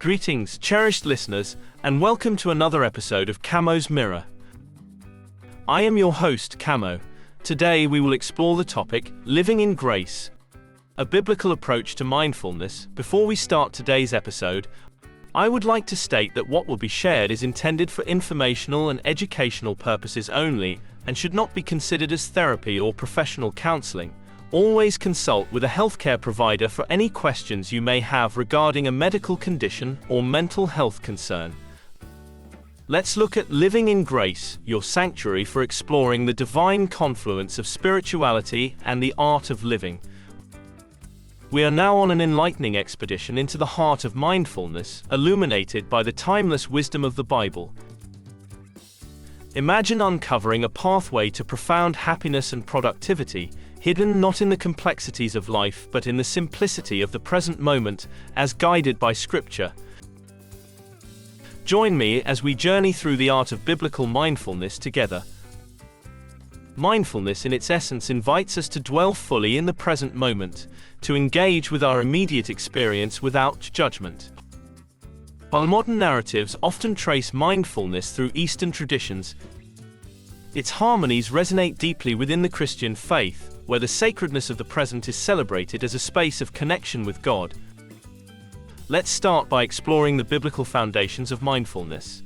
Greetings, cherished listeners, and welcome to another episode of Camo's Mirror. I am your host, Camo. Today we will explore the topic, Living in Grace, a biblical approach to mindfulness. Before we start today's episode, I would like to state that what will be shared is intended for informational and educational purposes only, and should not be considered as therapy or professional counseling. Always consult with a healthcare provider for any questions you may have regarding a medical condition or mental health concern. Let's look at Living in Grace, your sanctuary for exploring the divine confluence of spirituality and the art of living. We are now on an enlightening expedition into the heart of mindfulness, illuminated by the timeless wisdom of the Bible. Imagine uncovering a pathway to profound happiness and productivity, hidden not in the complexities of life but in the simplicity of the present moment, as guided by Scripture. Join me as we journey through the art of biblical mindfulness together. Mindfulness in its essence invites us to dwell fully in the present moment, to engage with our immediate experience without judgment. While modern narratives often trace mindfulness through Eastern traditions, its harmonies resonate deeply within the Christian faith, where the sacredness of the present is celebrated as a space of connection with God. Let's start by exploring the biblical foundations of mindfulness.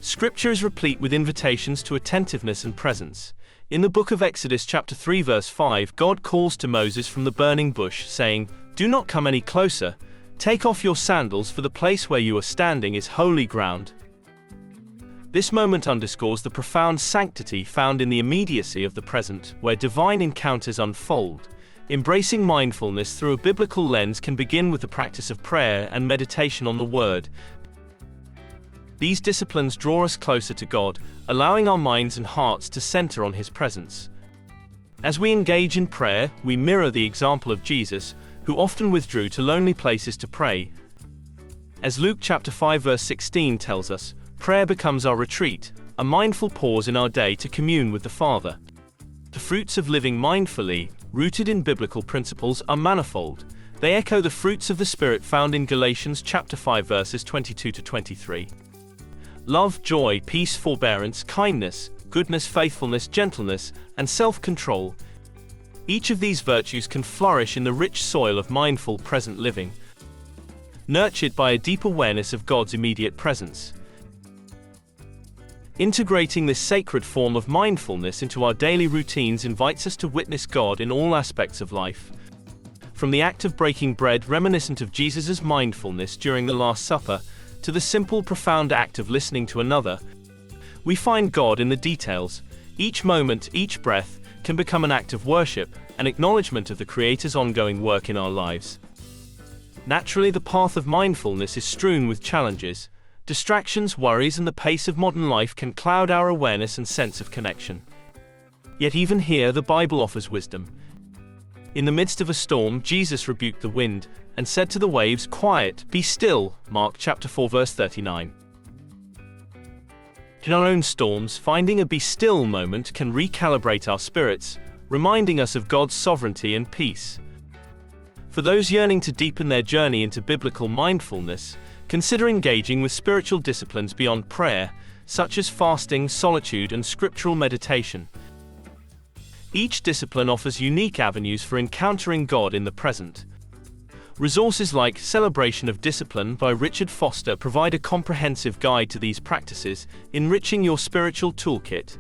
Scripture is replete with invitations to attentiveness and presence. In the book of Exodus chapter 3 verse 5, God calls to Moses from the burning bush, saying, "Do not come any closer. Take off your sandals, for the place where you are standing is holy ground." This moment underscores the profound sanctity found in the immediacy of the present, where divine encounters unfold. Embracing mindfulness through a biblical lens can begin with the practice of prayer and meditation on the Word. These disciplines draw us closer to God, allowing our minds and hearts to center on His presence. As we engage in prayer, we mirror the example of Jesus, who often withdrew to lonely places to pray. As Luke chapter 5 verse 16 tells us, prayer becomes our retreat, a mindful pause in our day to commune with the Father. The fruits of living mindfully, rooted in biblical principles, are manifold. They echo the fruits of the Spirit found in Galatians chapter 5 verses 22 to 23. Love, joy, peace, forbearance, kindness, goodness, faithfulness, gentleness, and self-control. Each of these virtues can flourish in the rich soil of mindful present living, nurtured by a deep awareness of God's immediate presence. Integrating this sacred form of mindfulness into our daily routines invites us to witness God in all aspects of life. From the act of breaking bread reminiscent of Jesus' mindfulness during the Last Supper, to the simple, profound act of listening to another, we find God in the details. Each moment, each breath, can become an act of worship, an acknowledgement of the Creator's ongoing work in our lives. Naturally, the path of mindfulness is strewn with challenges. Distractions, worries, and the pace of modern life can cloud our awareness and sense of connection. Yet even here, the Bible offers wisdom. In the midst of a storm, Jesus rebuked the wind and said to the waves, "Quiet, be still." Mark chapter 4 verse 39. In our own storms, finding a be still moment can recalibrate our spirits, reminding us of God's sovereignty and peace. For those yearning to deepen their journey into biblical mindfulness, consider engaging with spiritual disciplines beyond prayer, such as fasting, solitude, and scriptural meditation. Each discipline offers unique avenues for encountering God in the present. Resources like Celebration of Discipline by Richard Foster provide a comprehensive guide to these practices, enriching your spiritual toolkit.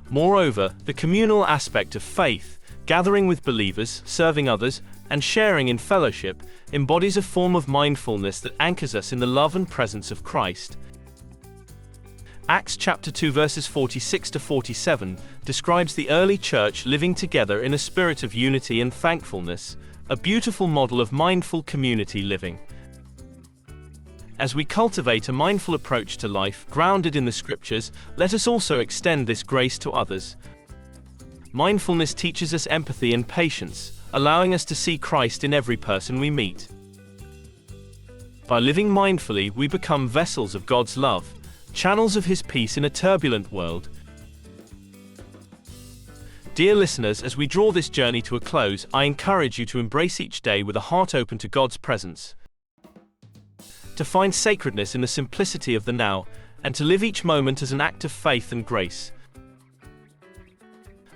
Moreover, the communal aspect of faith, gathering with believers, serving others, and sharing in fellowship, embodies a form of mindfulness that anchors us in the love and presence of Christ. Acts chapter 2 verses 46 to 47 describes the early church living together in a spirit of unity and thankfulness, a beautiful model of mindful community living. As we cultivate a mindful approach to life grounded in the Scriptures, let us also extend this grace to others. Mindfulness teaches us empathy and patience, allowing us to see Christ in every person we meet. By living mindfully, we become vessels of God's love, channels of His peace in a turbulent world. Dear listeners, as we draw this journey to a close, I encourage you to embrace each day with a heart open to God's presence. to find sacredness in the simplicity of the now, and to live each moment as an act of faith and grace.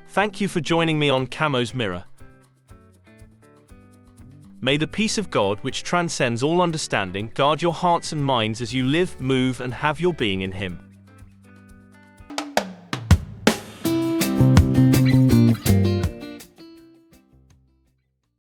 Thank you for joining me on Camo's Mirror. May the peace of God, which transcends all understanding, guard your hearts and minds as you live, move, and have your being in Him.